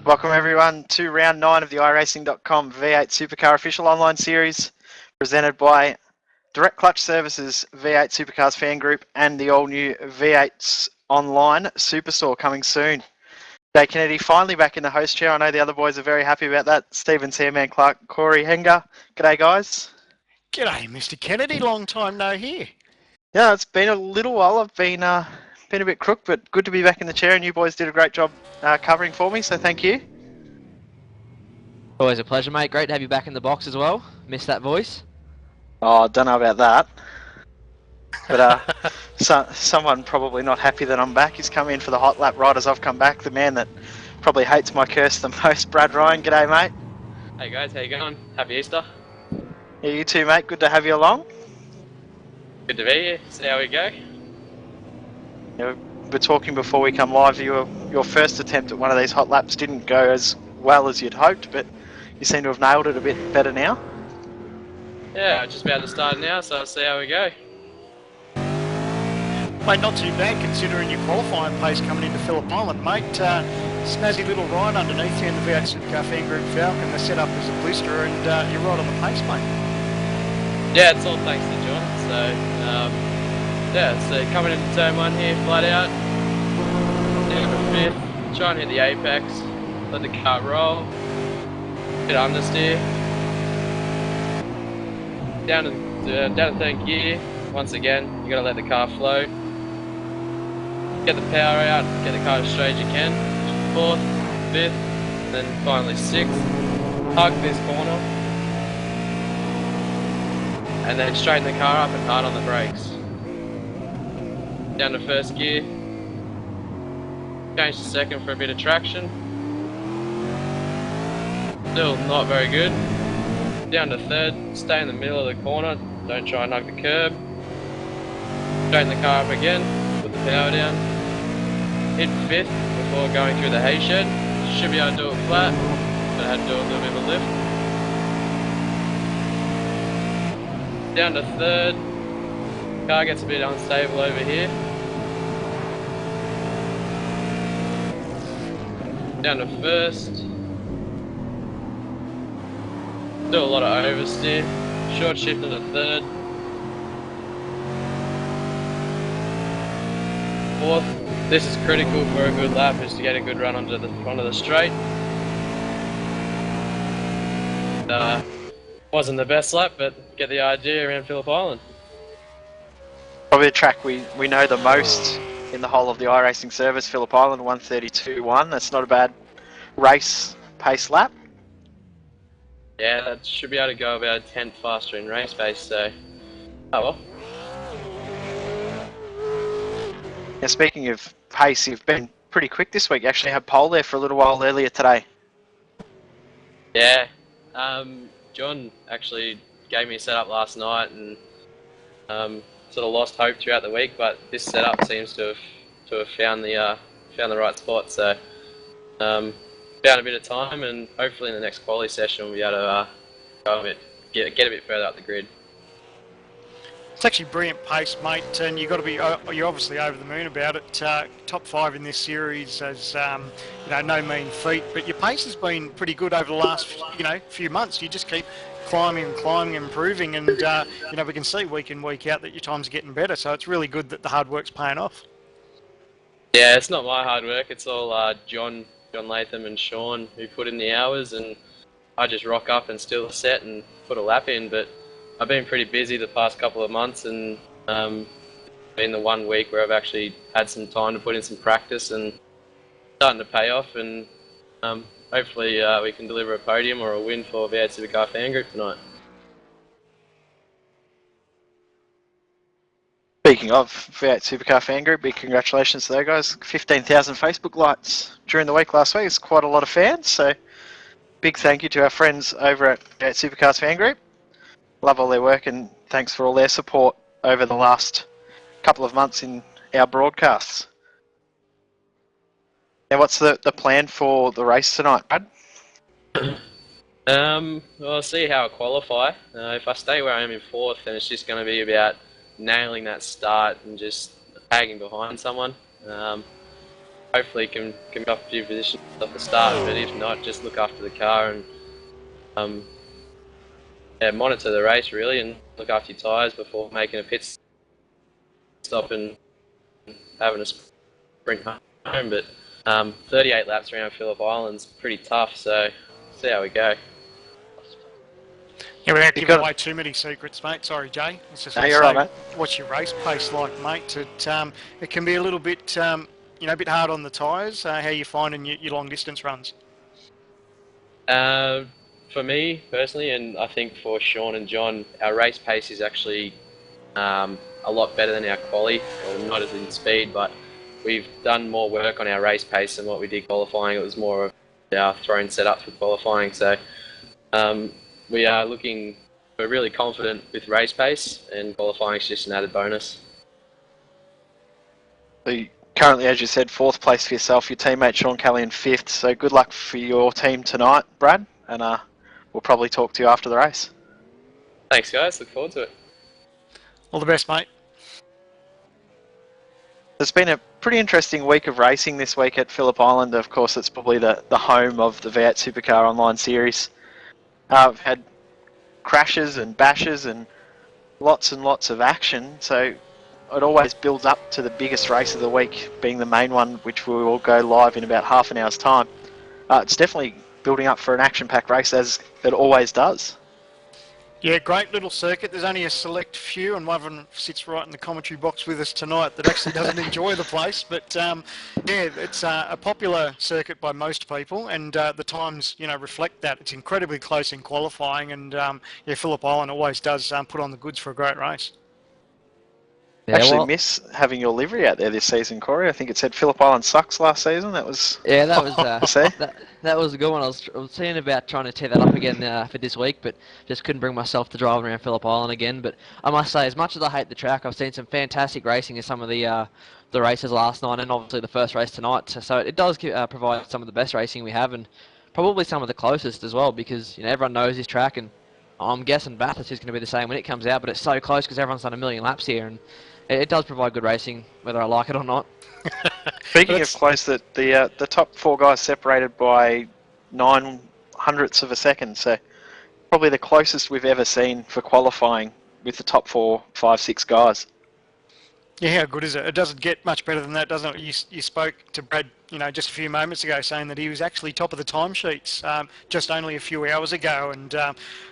Welcome everyone to round 9 of the Iracing.com V8 Supercar official online series, presented by Direct Clutch Services, V8 Supercars fan group, and the all-new v8 online Superstore coming soon. Jay Kennedy finally back in the host chair. I know the other boys are very happy about that. Stephen Seaman Clark, Corey Henger. G'day guys. G'day, Mr. Kennedy. Long time no hear. Yeah, it's been a little while. I've been a bit crook, but good to be back in the chair, and you boys did a great job covering for me, so thank you. Always a pleasure, mate. Great to have you back in the box as well. Missed that voice. Oh, I don't know about that. But someone probably not happy that I'm back. He's come in for the hot lap right as I've come back. The man that probably hates my curse the most, Brad Ryan. G'day, mate. Hey guys, how you going? Happy Easter. Yeah, you too, mate. Good to have you along. Good to be here. See how we go. Yeah, we were talking before we come live. Your first attempt at one of these hot laps didn't go as well as you'd hoped, but you seem to have nailed it a bit better now. Yeah, just about to start now, so I'll see how we go. Mate, not too bad considering your qualifying pace coming into Phillip Island, mate. Snazzy little ride underneath you in the V8 Supercar fan group Falcon. The setup is a blister and you're right on the pace, mate. Yeah, it's all thanks to John. So coming into turn 1 here, flat out. Down to 5th, try and hit the apex, let the car roll. Bit understeer. Down to 3rd gear. Once again, you got to let the car flow. Get the power out, get the car as straight as you can. 4th, 5th, then finally 6th. Hug this corner. And then straighten the car up and hard on the brakes. Down to 1st gear. Change to 2nd for a bit of traction. Still not very good. Down to 3rd, stay in the middle of the corner, don't try and hug the curb. Straighten the car up again, put the power down. Hit 5th before going through the hay shed. Should be able to do it flat, but I had to do a little bit of a lift. Down to 3rd, car gets a bit unstable over here. Down to 1st. Do a lot of oversteer. Short shift to the 3rd. 4th. This is critical for a good lap, is to get a good run onto the front of the straight. Wasn't the best lap, but get the idea around Phillip Island. Probably a track we know the most in the whole of the iRacing service, Phillip Island, 132.1. That's not a bad race pace lap. Yeah, that should be able to go about a tenth faster in race pace, so oh well. Now, speaking of pace, you've been pretty quick this week. You actually had pole there for a little while earlier today. Yeah, John actually gave me a setup last night and sort of lost hope throughout the week, but this setup seems to have found the right spot. So found a bit of time, and hopefully in the next quali session we'll be able to go a bit, get a bit further up the grid. It's actually brilliant pace, mate, and you're obviously over the moon about it. Top 5 in this series is no mean feat, but your pace has been pretty good over the last few months. You just keep climbing, improving, and we can see week in, week out that your times are getting better. So it's really good that the hard work's paying off. Yeah, it's not my hard work. It's all John Latham and Sean who put in the hours, and I just rock up and steal a set and put a lap in. But I've been pretty busy the past couple of months, and been the 1 week where I've actually had some time to put in some practice and starting to pay off, and hopefully we can deliver a podium or a win for V8 Supercar fan group tonight. Speaking of V8 Supercar fan group, big congratulations to those guys. 15,000 Facebook likes during the week last week. It's quite a lot of fans, so big thank you to our friends over at V8 Supercars fan group. Love all their work, and thanks for all their support over the last couple of months in our broadcasts. Now, what's the plan for the race tonight, Brad? Well, I'll see how I qualify. If I stay where I am in 4th, then it's just going to be about nailing that start and just tagging behind someone. hopefully can get off a few positions off the start, but if not, just look after the car and monitor the race really, and look after your tyres before making a pit stop and having a sprint home. But 38 laps around Phillip Island's pretty tough, so see how we go. Yeah, without giving away too many secrets, mate. Sorry, Jay. No, you're right, mate. What's your race pace like, mate? It can be a little bit, a bit hard on the tyres. How are you finding your long distance runs? For me personally, and I think for Sean and John, our race pace is actually a lot better than our quali. Well, not as in speed, but we've done more work on our race pace than what we did qualifying. It was more of our throwing setup for qualifying. So we're really confident with race pace, and qualifying is just an added bonus. So currently, as you said, 4th place for yourself, your teammate Sean Kelly in 5th. So good luck for your team tonight, Brad, and we'll probably talk to you after the race. Thanks, guys. Look forward to it. All the best, mate. There's been a pretty interesting week of racing this week at Phillip Island. Of course, it's probably the home of the V8 Supercar Online Series. I've had crashes and bashes and lots of action, so it always builds up to the biggest race of the week, being the main one, which we will go live in about half an hour's time. It's definitely building up for an action-packed race, as it always does. Yeah, great little circuit. There's only a select few, and one of them sits right in the commentary box with us tonight that actually doesn't enjoy the place. But yeah, it's a popular circuit by most people, and the times reflect that. It's incredibly close in qualifying, and Phillip Island always does put on the goods for a great race. Yeah, miss having your livery out there this season, Corey. I think it said Phillip Island sucks last season. That was that was a good one. I was seeing about trying to tear that up again for this week, but just couldn't bring myself to drive around Phillip Island again. But I must say, as much as I hate the track, I've seen some fantastic racing in some of the races last night, and obviously the first race tonight. So it does provide some of the best racing we have, and probably some of the closest as well, because everyone knows this track, and I'm guessing Bathurst is going to be the same when it comes out. But it's so close because everyone's done a million laps here, and it does provide good racing, whether I like it or not. Speaking of close, that the top 4 guys separated by 0.09 of a second, so probably the closest we've ever seen for qualifying with the top 4, 5, 6 guys. Yeah, how good is it? It doesn't get much better than that, doesn't it? You spoke to Brad, just a few moments ago, saying that he was actually top of the timesheets just only a few hours ago, and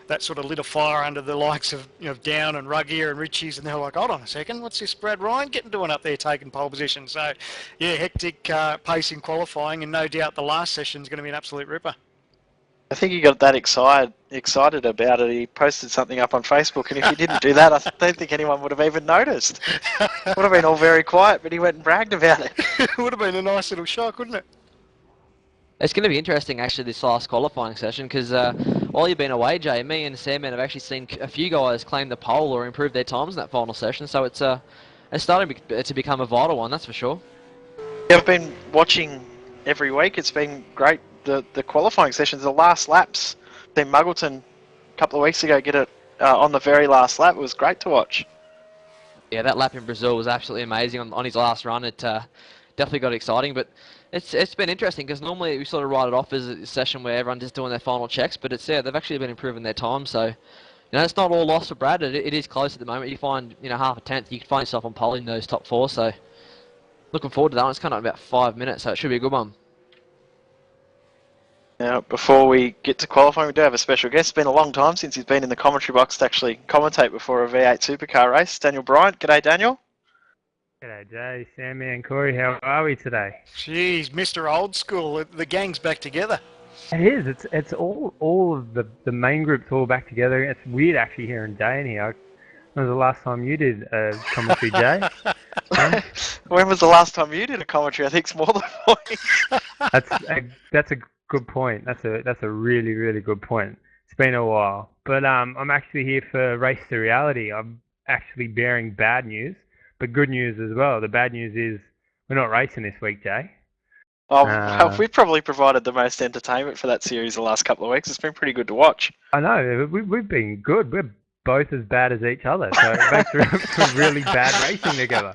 that sort of lit a fire under the likes of Down and Ruggier and Ritchie's, and they're like, hold on a second, what's this Brad Ryan doing up there taking pole position? So, yeah, hectic pace in qualifying, and no doubt the last session is going to be an absolute ripper. I think he got that excited about it. He posted something up on Facebook, and if he didn't do that, I don't think anyone would have even noticed. It would have been all very quiet, but he went and bragged about it. It would have been a nice little shock, wouldn't it? It's going to be interesting, actually, this last qualifying session, because while you've been away, Jay, me and Sandman have actually seen a few guys claim the pole or improve their times in that final session, so it's starting to become a vital one, that's for sure. Yeah, I've been watching every week. It's been great. The qualifying sessions, the last laps. Then Muggleton a couple of weeks ago get it on the very last lap. It was great to watch. Yeah, that lap in Brazil was absolutely amazing on his last run. It definitely got exciting, but it's been interesting because normally we sort of write it off as a session where everyone's just doing their final checks, but they've actually been improving their time. So it's not all lost for Brad. It is close at the moment. You find half a tenth, you can find yourself on pole in those top 4. So looking forward to that one. It's kind of about 5 minutes, so it should be a good one. Now, before we get to qualifying, we do have a special guest. It's been a long time since he's been in the commentary box to actually commentate before a V8 Supercar race. Daniel Bryant. G'day, Daniel. G'day, Jay, Sammy and Corey. How are we today? Jeez, Mr. Old School. The gang's back together. It is. It's all of the main group's all back together. It's weird actually hearing Jay in here. When was the last time you did a commentary, Jay? When was the last time you did a commentary? I think it's more than a week. That's a good point. That's a really, really good point. It's been a while. But I'm actually here for Race to Reality. I'm actually bearing bad news, but good news as well. The bad news is we're not racing this week, Jay. Oh, we've probably provided the most entertainment for that series the last couple of weeks. It's been pretty good to watch. I know. We've been good. We're both as bad as each other, so it makes for really bad racing together.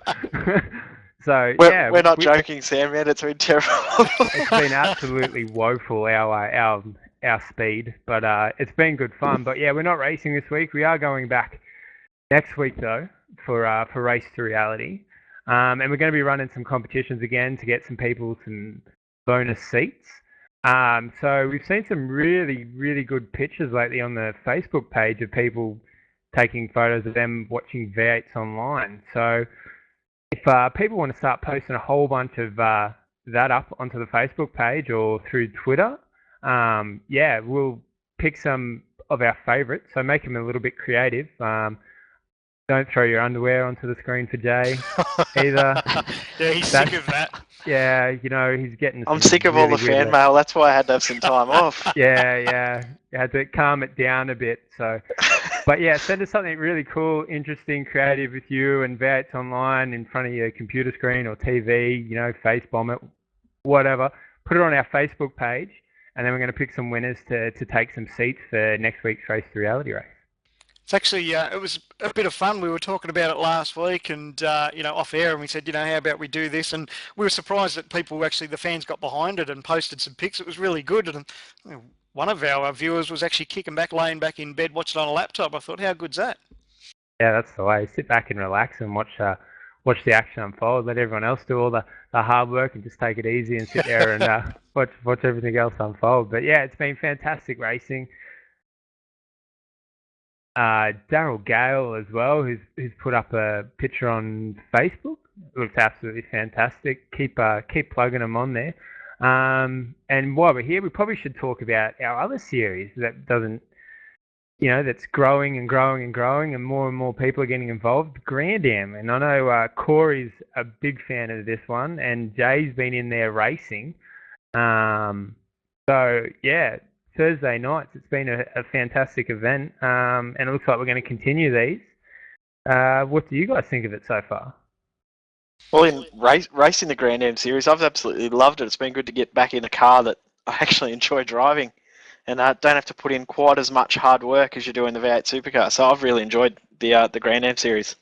So we're not joking, Sam, man. It's been terrible. It's been absolutely woeful, our speed, but it's been good fun. But yeah, we're not racing this week. We are going back next week though for Race to Reality, and we're going to be running some competitions again to get some people some bonus seats. So we've seen some really, really good pictures lately on the Facebook page of people taking photos of them watching V8s online. So if people want to start posting a whole bunch of that up onto the Facebook page or through Twitter, we'll pick some of our favourites. So make them a little bit creative. Don't throw your underwear onto the screen for Jay either. Yeah, he's sick of that. Yeah, he's getting. I'm sick of all the fan mail. That's why I had to have some time off. Yeah. You had to calm it down a bit. So, but yeah, send us something really cool, interesting, creative with you and V8s online in front of your computer screen or TV. Face bomb it, whatever. Put it on our Facebook page, and then we're going to pick some winners to take some seats for next week's Race to Reality race. It's actually, it was a bit of fun. We were talking about it last week and, off air, and we said, how about we do this? And we were surprised that the fans got behind it and posted some pics. It was really good. And one of our viewers was actually laying back in bed, watching on a laptop. I thought, how good's that? Yeah, that's the way. Sit back and relax and watch the action unfold. Let everyone else do all the hard work and just take it easy and sit there and watch everything else unfold. But yeah, it's been fantastic racing. Daryl Gale as well, who's put up a picture on Facebook. It looks absolutely fantastic. Keep plugging them on there. And while we're here, we probably should talk about our other series that doesn't, that's growing and growing and growing, and more people are getting involved. Grand Am, and I know Corey's a big fan of this one, and Jay's been in there racing. So yeah. Thursday nights. It's been a fantastic event, and it looks like we're going to continue these. What do you guys think of it so far? Well, in racing the Grand Am series, I've absolutely loved it. It's been good to get back in a car that I actually enjoy driving, and don't have to put in quite as much hard work as you do in the V8 Supercar. So I've really enjoyed the Grand Am series.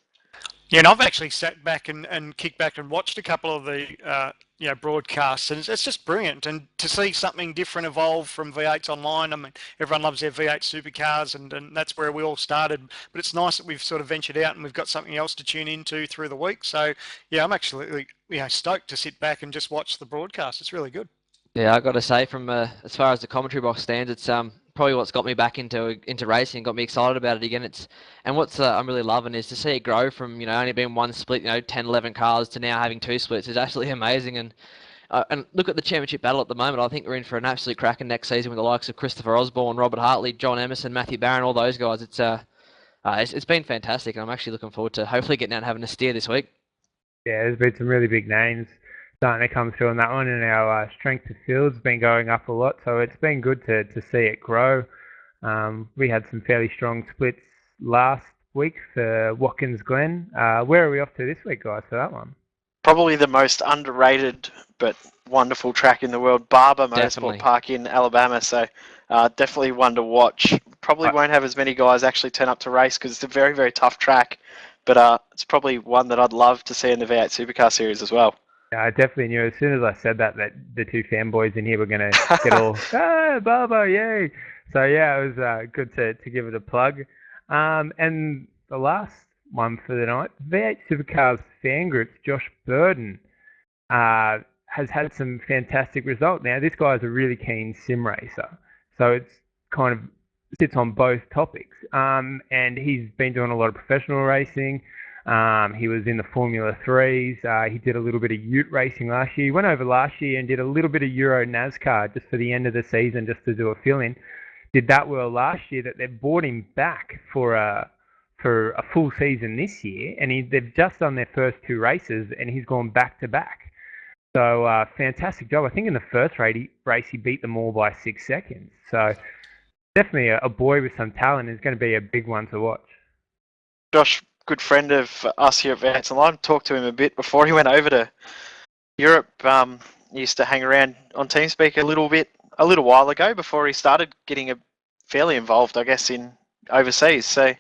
Yeah, and I've actually sat back and kicked back and watched a couple of the broadcasts, and it's just brilliant. And to see something different evolve from V8s online, I mean, everyone loves their V8 Supercars, and that's where we all started. But it's nice that we've sort of ventured out and we've got something else to tune into through the week. So yeah, I'm actually stoked to sit back and just watch the broadcast. It's really good. Yeah, I got to say, from as far as the commentary box stands, it's probably what's got me back into racing, got me excited about it again. And what's I'm really loving is to see it grow from only being one split, 10, 11 cars to now having two splits is absolutely amazing. And look at the championship battle at the moment. I think we're in for an absolute cracking next season with the likes of Christopher Osborne, Robert Hartley, John Emerson, Matthew Barron, all those guys. It's been fantastic, and I'm actually looking forward to hopefully getting out and having a steer this week. Yeah, there's been some really big names starting to come through on that one, and our strength of field's been going up a lot, so it's been good to see it grow. We had some fairly strong splits last week for Watkins Glen. Where are we off to this week, guys, for that one? Probably the most underrated but wonderful track in the world, Barber Motorsport Park in Alabama. So definitely one to watch. Probably won't have as many guys actually turn up to race because it's a very, very tough track, but it's probably one that I'd love to see in the V8 Supercar series as well. Yeah, I definitely knew as soon as I said that the two fanboys in here were going to get all, Barber, yay! So yeah, it was good to give it a plug. And the last one for the night, V8 Supercars fan group, Josh Burden, has had some fantastic results. Now, this guy's a really keen sim racer, so it's kind of sits on both topics. And he's been doing a lot of professional racing. He was in the Formula 3s. He did a little bit of ute racing last year. He went over last year and did a little bit of Euro NASCAR just for the end of the season, just to do a fill-in. Did that well last year that they brought him back for a full season this year, and they've just done their first two races, and he's gone back to back. So fantastic job. I think in the first race he beat them all by 6 seconds. So definitely a boy with some talent. Is going to be a big one to watch. Josh, good friend of us here at v8sonline. Talked to him a bit before he went over to Europe. He used to hang around on TeamSpeak a little while ago before he started getting fairly involved, I guess, in overseas. So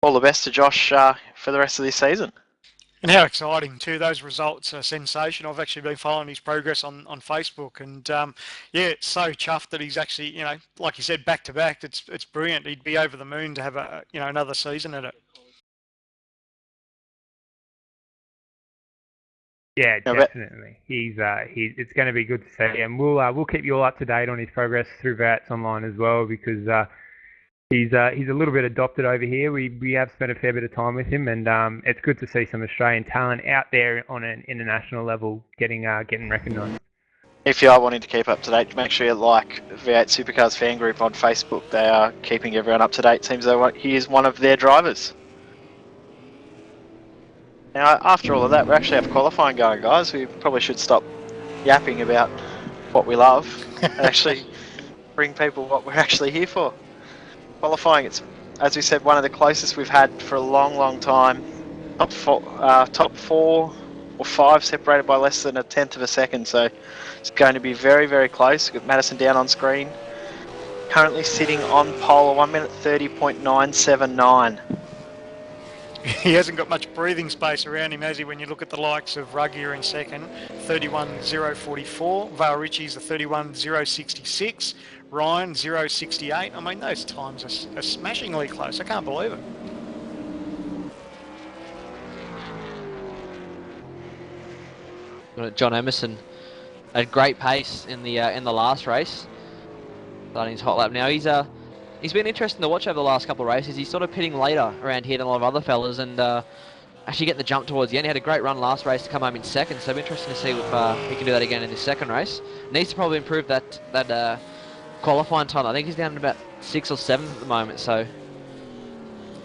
all the best to Josh for the rest of this season. And how exciting too! Those results are sensational. I've actually been following his progress on Facebook, and yeah, it's so chuffed that he's actually, like you said, back to back. It's brilliant. He'd be over the moon to have another season at it. Yeah, Yeah, but definitely. It's going to be good to see, and we'll keep you all up to date on his progress through v8sonline as well, because he's a little bit adopted over here. We have spent a fair bit of time with him, and it's good to see some Australian talent out there on an international level getting recognised. if you are wanting to keep up to date, make sure you like V8 Supercars fan group on Facebook. They are keeping everyone up to date. Seems though he is one of their drivers. Now, after all of that, we actually have qualifying going, guys. We probably should stop yapping about what we love and actually bring people what we're actually here for. Qualifying, it's, as we said, one of the closest we've had for a long, long time. Top four or five separated by less than a tenth of a second, so it's going to be very, very close. We've got Madison down on screen. Currently sitting on pole, 1 minute 30.979. He hasn't got much breathing space around him, has he, when you look at the likes of Ruggier in second, 31.044, Vale Ritchie's a 31.066, Ryan 0.68. I mean, those times are smashingly close. I can't believe it. John Emerson had great pace in the last race, starting his hot lap now. He's been interesting to watch over the last couple of races. He's sort of pitting later around here than a lot of other fellas, and actually getting the jump towards the end. He had a great run last race to come home in second, so it'll be interesting to see if he can do that again in this second race. Needs to probably improve that qualifying time. I think he's down at about 6th or 7th at the moment, so...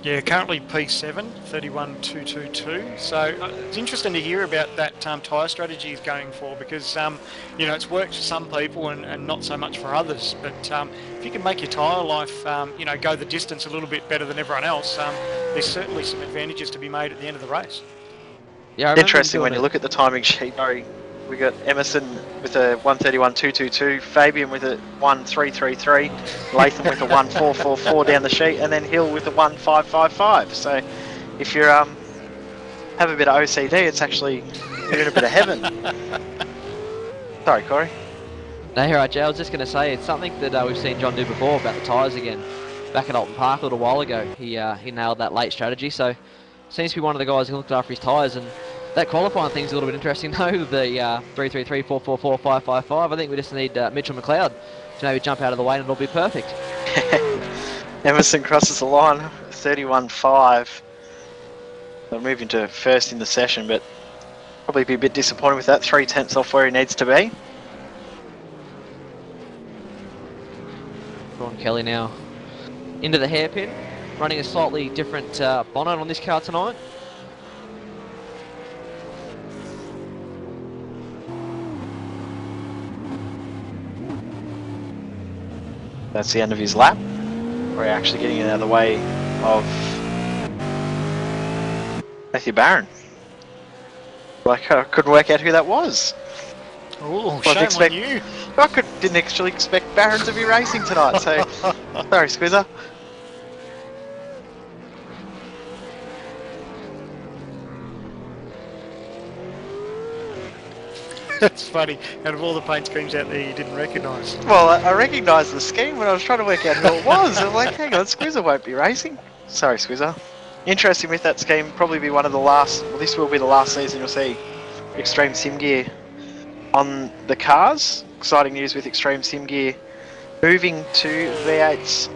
Yeah, currently P7, 31.222. So it's interesting to hear about that tyre strategy he's going for, because it's worked for some people and not so much for others. But if you can make your tyre life go the distance a little bit better than everyone else, there's certainly some advantages to be made at the end of the race. Yeah, interesting when you look at the timing sheet. We got Emerson with a 131.222, Fabian with a 1.333, Latham with a 1.444 down the sheet, and then Hill with a 1.555. So if you have a bit of OCD, it's actually, you're in a bit of heaven. Sorry, Corey. No, you're right, Jay. I was just going to say, it's something that we've seen John do before about the tyres again. Back at Alton Park a little while ago, he nailed that late strategy, so seems to be one of the guys who looked after his tyres. And that qualifying thing's a little bit interesting though, the 333, 444, 555. I think we just need Mitchell McLeod to maybe jump out of the way and it'll be perfect. Emerson crosses the line, 31.5. They're moving to first in the session, but probably be a bit disappointed with that. 3/10 off where he needs to be. Ron Kelly now into the hairpin, running a slightly different bonnet on this car tonight. That's the end of his lap. We're actually getting out of the way of Matthew Barron. Like, I couldn't work out who that was. Oh, shame on you. Didn't actually expect Barron to be racing tonight, so sorry, Squizzer. That's funny. Out of all the paint schemes out there, you didn't recognise. Well, I recognised the scheme when I was trying to work out who it was. I'm like, hang on, Squizzer won't be racing. Sorry, Squizzer. Interesting with that scheme, probably be one of the last, well, this will be the last season you'll see Extreme Sim Gear on the cars. Exciting news with Extreme Sim Gear moving to V8's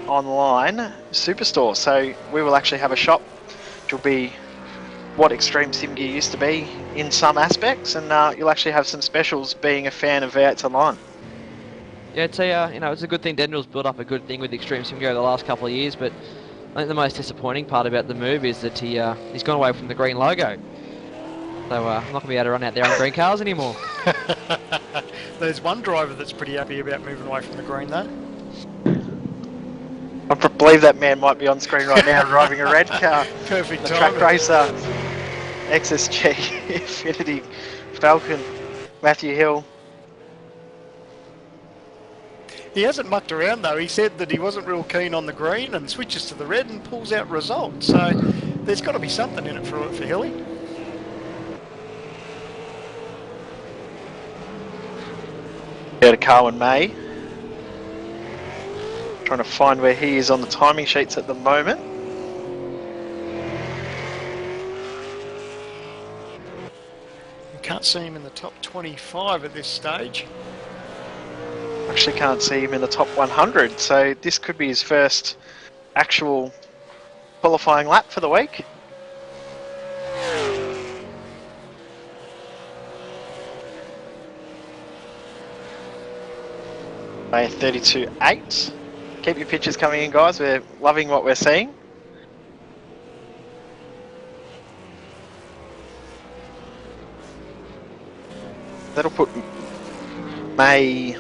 online superstore. So we will actually have a shop which will be what Extreme Sim Gear used to be in some aspects, and you'll actually have some specials being a fan of V8's online. Yeah, it's a good thing Daniel's built up a good thing with Extreme Sim Gear the last couple of years, but I think the most disappointing part about the move is that he's gone away from the green logo. So I'm not going to be able to run out there on green cars anymore. There's one driver that's pretty happy about moving away from the green though. I believe that man might be on screen right now driving a red car. Perfect the timing. Track Racer XSG Infinity Falcon, Matthew Hill. He hasn't mucked around though. He said that he wasn't real keen on the green and switches to the red and pulls out results. So there's got to be something in it for Hilly. Go to Carwin May. Trying to find where he is on the timing sheets at the moment. You can't see him in the top 25 at this stage. Actually can't see him in the top 100, so this could be his first actual qualifying lap for the week. By 32.8. Keep your pictures coming in, guys. We're loving what we're seeing. That'll put May.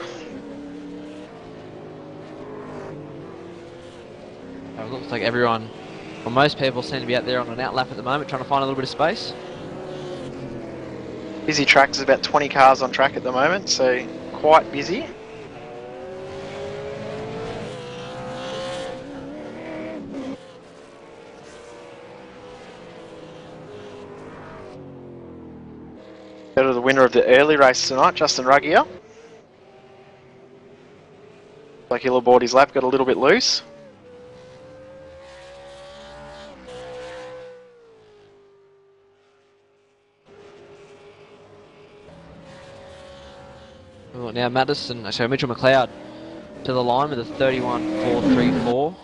It looks like everyone, well, most people seem to be out there on an outlap at the moment, trying to find a little bit of space. Busy track. There's about 20 cars on track at the moment, so quite busy. Go to the winner of the early race tonight, Justin Ruggier. Like he'll aboard his lap, got a little bit loose. Well, now Madison, sorry, Mitchell McLeod to the line with a 31.434.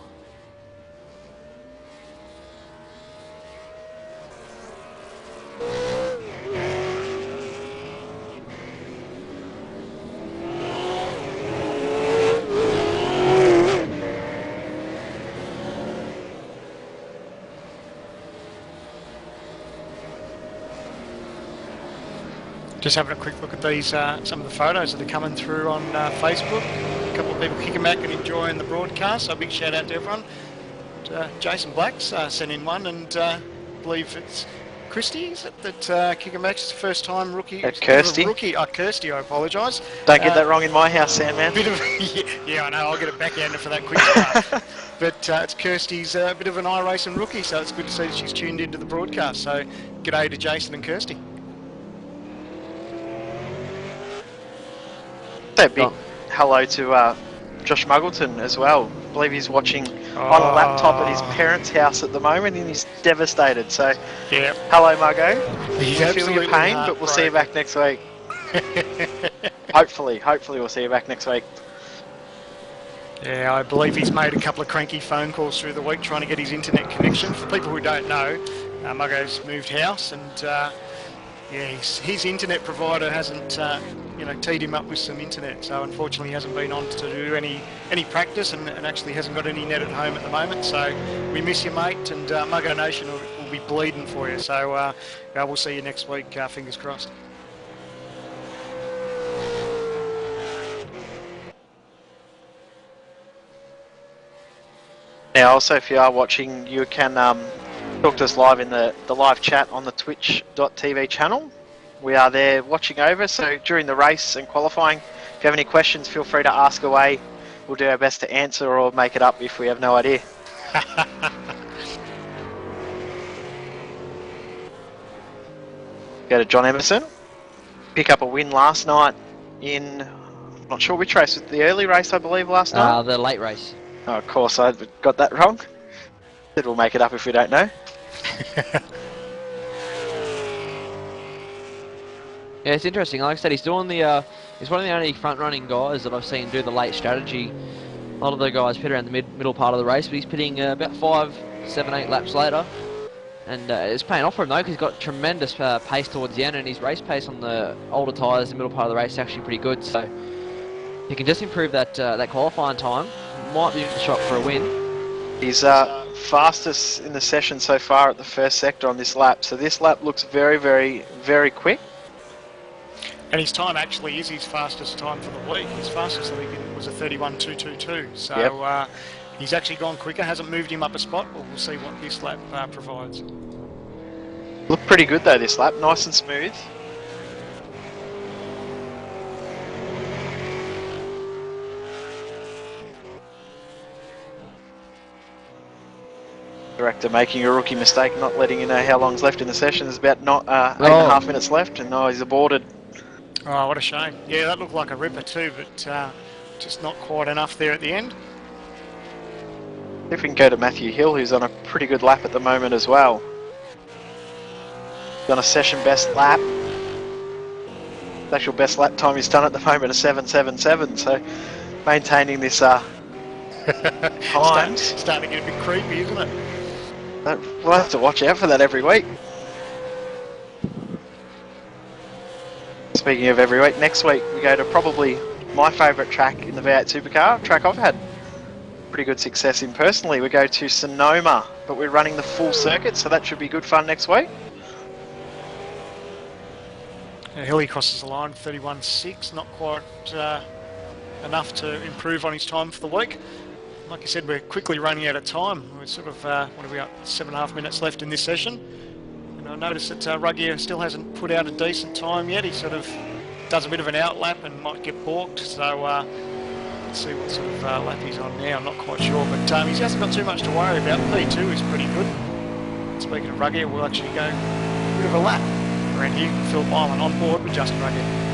Just having a quick look at these, some of the photos that are coming through on Facebook. A couple of people kicking back and enjoying the broadcast. So a big shout out to everyone. Jason Black's sent in one, and I believe it's Christy, is it, that kicking back? It's the first time rookie. Kirsty. Rookie, Kirsty, I apologise. Don't get that wrong in my house, Sandman. Bit of, yeah, I know. I'll get a backhander for that quick start. But it's Kirsty's a bit of an iRacing rookie, so it's good to see that she's tuned into the broadcast. So g'day to Jason and Kirsty. A big hello to Josh Muggleton as well. I believe he's watching on a laptop at his parents' house at the moment and he's devastated. So, yeah. Hello, Muggo. He's Feel absolutely your pain, but we'll see you back next week. Hopefully we'll see you back next week. Yeah, I believe he's made a couple of cranky phone calls through the week trying to get his internet connection. For people who don't know, Muggo's moved house, and yeah, his internet provider hasn't teed him up with some internet, so unfortunately he hasn't been on to do any practice, and actually hasn't got any net at home at the moment. So we miss you, mate, and Muggo Nation will be bleeding for you. So we'll see you next week, fingers crossed. Now, also, if you are watching, you can talk to us live in the live chat on the twitch.tv channel. We are there watching over, so during the race and qualifying, if you have any questions, feel free to ask away. We'll do our best to answer or make it up if we have no idea. Go to John Emerson. Pick up a win last night in, I'm not sure which race, the early race I believe last night? The late race. Oh, of course, I got that wrong. Said we'll make it up if we don't know. Yeah, it's interesting. Like I said, he's doing the. He's one of the only front-running guys that I've seen do the late strategy. A lot of the guys pit around the middle part of the race, but he's pitting about 5, 7, 8 laps later, and it's paying off for him though, because he's got tremendous pace towards the end, and his race pace on the older tyres, the middle part of the race, is actually pretty good. So he can just improve that that qualifying time. Might be a shot for a win. He's fastest in the session so far at the first sector on this lap. So this lap looks very, very, very quick. And his time actually is his fastest time for the week. His fastest, I think, was a 31.222. So yep. He's actually gone quicker, hasn't moved him up a spot, but we'll see what this lap provides. Looked pretty good though this lap, nice and smooth. Director making a rookie mistake, not letting you know how long's left in the session. There's about 8.5 minutes left, and he's aborted. Oh, what a shame. Yeah, that looked like a ripper too, but just not quite enough there at the end. If we can go to Matthew Hill, who's on a pretty good lap at the moment as well. Done a session best lap. The actual best lap time he's done at the moment is 7:77. So maintaining this times. Starting to get a bit creepy, isn't it? We'll have to watch out for that every week. Speaking of every week, next week we go to probably my favourite track in the V8 Supercar, a track I've had pretty good success in personally. We go to Sonoma, but we're running the full circuit, so that should be good fun next week. Hilly crosses the line 31.6, not quite enough to improve on his time for the week. Like I said, we're quickly running out of time. We're sort of, what have we got, 7.5 minutes left in this session. And I noticed that Ruggier still hasn't put out a decent time yet. He sort of does a bit of an outlap and might get balked. So let's see what sort of lap he's on now. I'm not quite sure, but he hasn't got too much to worry about. P2 is pretty good. Speaking of Ruggier, we'll actually go a bit of a lap around here. Phillip Island on board with Justin Ruggier.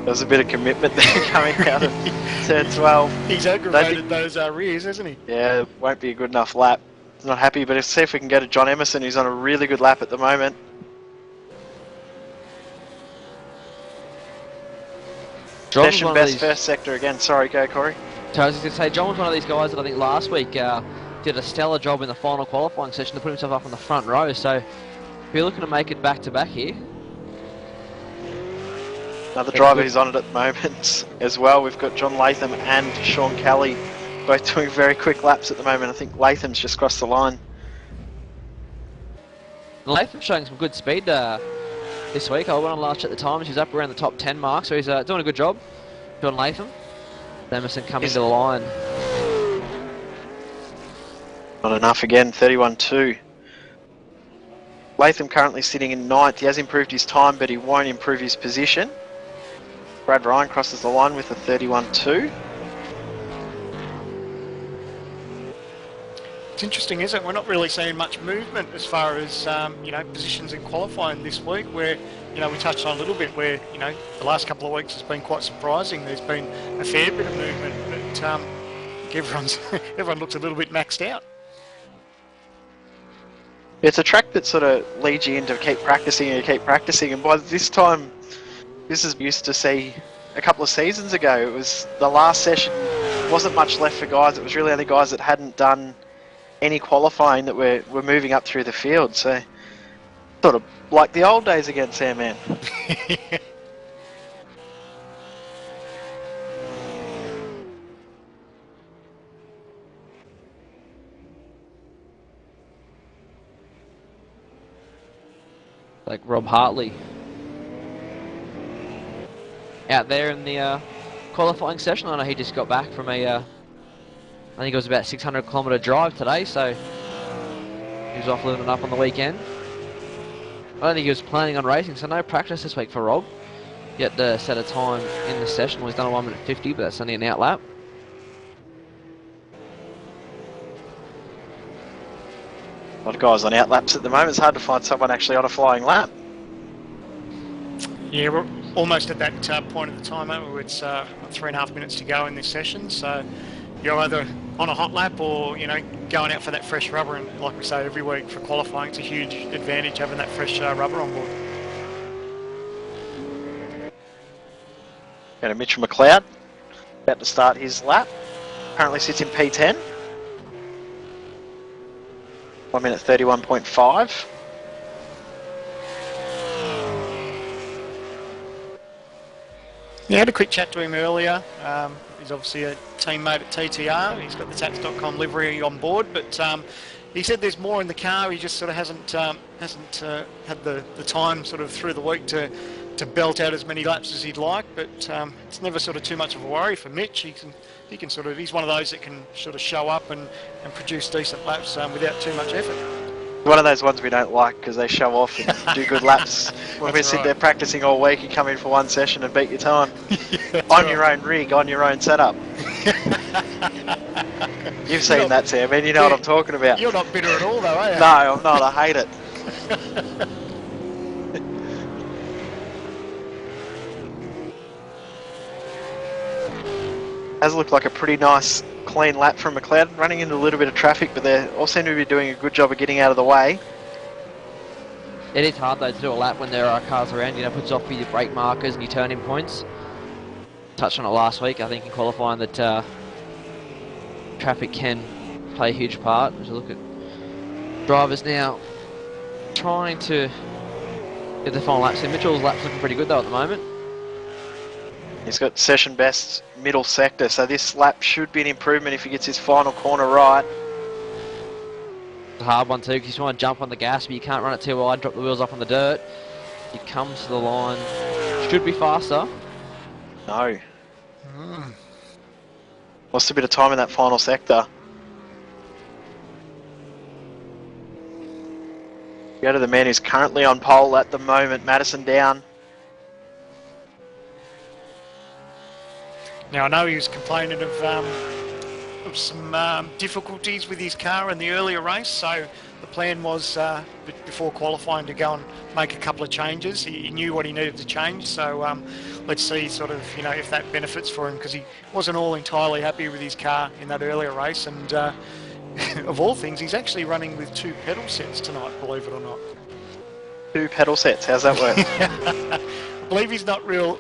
There's a bit of commitment there coming out of turn 12. He's aggravated those rears, hasn't he? Yeah, won't be a good enough lap. He's not happy, but let's see if we can go to John Emerson, who's on a really good lap at the moment. Session best first sector again. Sorry, go Corey. So I was going to say, John was one of these guys that I think last week did a stellar job in the final qualifying session to put himself up on the front row. So if you're looking to make it back to back here. Another driver who's on it at the moment as well. We've got John Latham and Sean Kelly both doing very quick laps at the moment. I think Latham's just crossed the line. Latham's showing some good speed this week. I went on last check the times. He's up around the top 10 mark, so he's doing a good job. John Latham. Emerson coming to the line. Not enough again, 31.2. Latham currently sitting in 9th. He has improved his time, but he won't improve his position. Brad Ryan crosses the line with a 31.2. It's interesting, isn't it? We're not really seeing much movement as far as positions in qualifying this week. Where we touched on a little bit where the last couple of weeks has been quite surprising. There's been a fair bit of movement, but everyone looks a little bit maxed out. It's a track that sort of leads you in to keep practicing and by this time, this is used to see a couple of seasons ago. It was the last session, wasn't much left for guys. It was really only guys that hadn't done any qualifying that were moving up through the field. So sort of like the old days again, Sam, man. Like Rob Hartley out there in the qualifying session. I know he just got back from I think it was about 600-kilometre drive today, so he was off living it up on the weekend. I don't think he was planning on racing, so no practice this week for Rob. Yet to set a time in the session. Well, he's done a 1:50, but that's only an outlap. lot of guys on outlaps at the moment. It's hard to find someone actually on a flying lap. Yeah, we're almost at that point of the timer. It's 3.5 minutes to go in this session, so you're either on a hot lap or, you know, going out for that fresh rubber. And like we say every week for qualifying, it's a huge advantage having that fresh rubber on board. Got a Mitchell McLeod about to start his lap. Currently sits in P10. 1 minute 31.5. Yeah, I had a quick chat to him earlier. He's obviously a teammate at TTR. He's got the Tats.com livery on board, but he said there's more in the car. He just sort of hasn't had the time sort of through the week to belt out as many laps as he'd like. But it's never sort of too much of a worry for Mitch. He can sort of, he's one of those that can sort of show up and produce decent laps without too much effort. One of those ones we don't like because they show off and do good laps. When we sit there practicing all week, you come in for one session and beat your time. On your own rig, on your own setup. You've seen that, Sam, and you know what I'm talking about. You're not bitter at all, though, are you? No, I'm not. I hate it. Has looked like a pretty nice clean lap from McLeod, running into a little bit of traffic, but they all seem to be doing a good job of getting out of the way. It is hard though to do a lap when there are cars around, you know, puts off your brake markers and your turning points. Touched on it last week, I think, in qualifying that traffic can play a huge part. As you look at drivers now trying to get the final laps in. Mitchell's lap's looking pretty good though at the moment. He's got session best middle sector, so this lap should be an improvement if he gets his final corner right. It's a hard one too, because you want to jump on the gas, but you can't run it too wide, drop the wheels up on the dirt. He comes to the line, should be faster. No. Lost a bit of time in that final sector. Go to the man who's currently on pole at the moment, Madison down. Now, I know he was complaining of some difficulties with his car in the earlier race, so the plan was before qualifying to go and make a couple of changes. He knew what he needed to change, so let's see sort of, you know, if that benefits for him, because he wasn't all entirely happy with his car in that earlier race, and of all things, he's actually running with 2 pedal sets tonight, believe it or not. 2 pedal sets, how's that work? I believe he's not real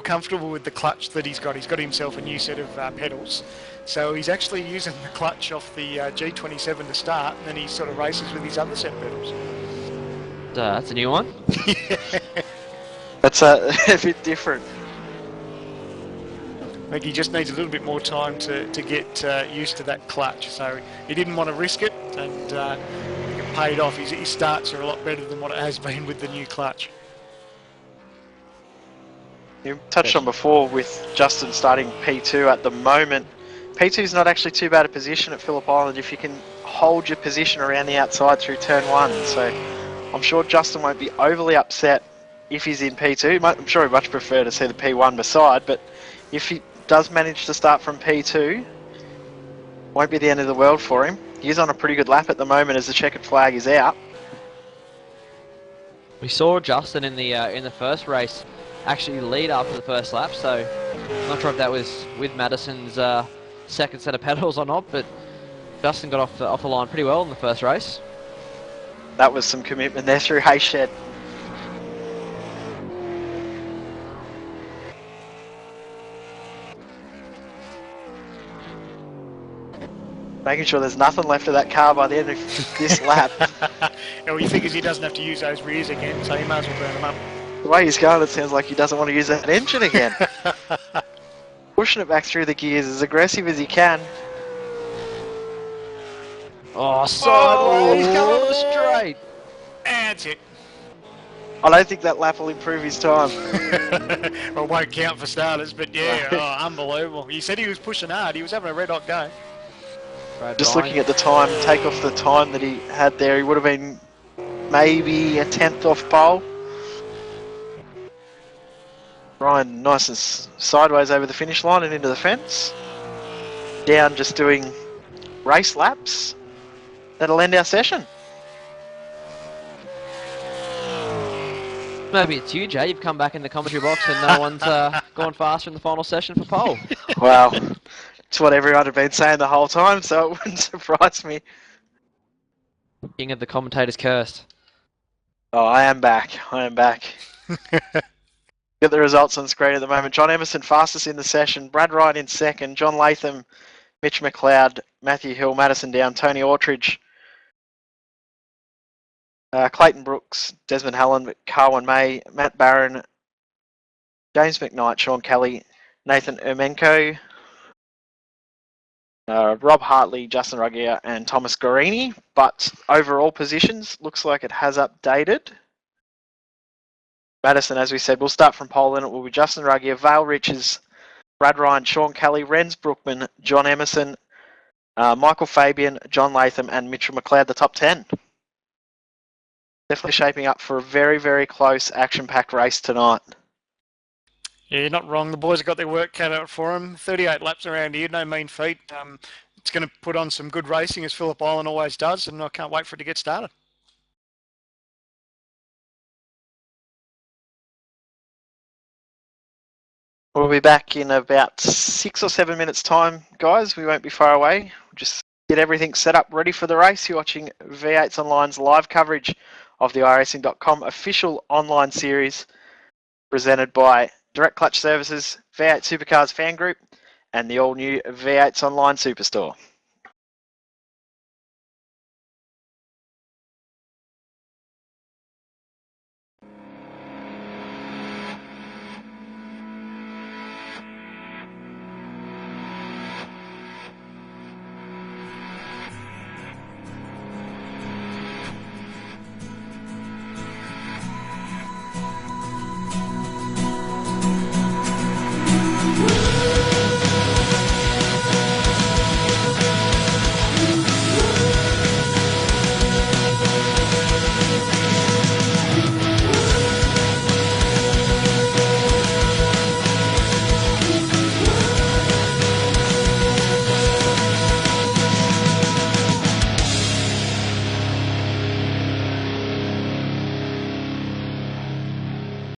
comfortable with the clutch that he's got. He's got himself a new set of pedals, so he's actually using the clutch off the G27 to start, and then he sort of races with his other set of pedals. That's a new one. That's a bit different. I think he just needs a little bit more time to get used to that clutch, so he didn't want to risk it, and I think it paid off. His starts are a lot better than what it has been with the new clutch. You touched on before with Justin starting P2 at the moment. P2 is not actually too bad a position at Phillip Island if you can hold your position around the outside through turn 1. So I'm sure Justin won't be overly upset if he's in P2. I'm sure he'd much prefer to see the P1 beside, but if he does manage to start from P2, won't be the end of the world for him. He is on a pretty good lap at the moment as the checkered flag is out. We saw Justin in the first race actually lead after the first lap, so I'm not sure if that was with Madison's second set of pedals or not, but Justin got off the line pretty well in the first race. That was some commitment there through Hayshed. Making sure there's nothing left of that car by the end of this lap. Well, he figures he doesn't have to use those rears again, so he might as well burn them up. The way he's going, it sounds like he doesn't want to use that engine again. Pushing it back through the gears as aggressive as he can. Oh, sideways, he's coming on the straight. That's it. I don't think that lap will improve his time. Well, it won't count for starters, but yeah, oh, unbelievable. He said he was pushing hard. He was having a red hot go. Just looking at the time, take off the time that he had there, he would have been maybe a 10th off pole. Ryan nice and sideways over the finish line and into the fence. Down just doing race laps. That'll end our session. Maybe it's you, Jay. You've come back in the commentary box and no one's gone faster in the final session for pole. Well, it's what everyone had been saying the whole time, so it wouldn't surprise me. King of the commentators cursed. Oh, I am back. I am back. Get the results on screen at the moment. John Emerson fastest in the session. Brad Wright in second. John Latham, Mitch McLeod, Matthew Hill, Madison Down, Tony Autridge, Clayton Brooks, Desmond Hallen, Carwin May, Matt Barron, James McKnight, Sean Kelly, Nathan Ermenko, Rob Hartley, Justin Ruggier, and Thomas Gorini. But overall positions, looks like it has updated. Madison, as we said, we'll start from pole and it will be Justin Ruggier, Vale Riches, Brad Ryan, Sean Kelly, Renz Brookman, John Emerson, Michael Fabian, John Latham, and Mitchell McLeod, the top 10. Definitely shaping up for a very, very close, action-packed race tonight. Yeah, you're not wrong. The boys have got their work cut out for them. 38 laps around here, no mean feat. It's going to put on some good racing, as Phillip Island always does, and I can't wait for it to get started. We'll be back in about 6 or 7 minutes' time, guys. We won't be far away. We'll just get everything set up, ready for the race. You're watching V8's Online's live coverage of the Iracing.com official online series presented by Direct Clutch Services, V8 Supercars Fan Group, and the all-new V8's Online Superstore.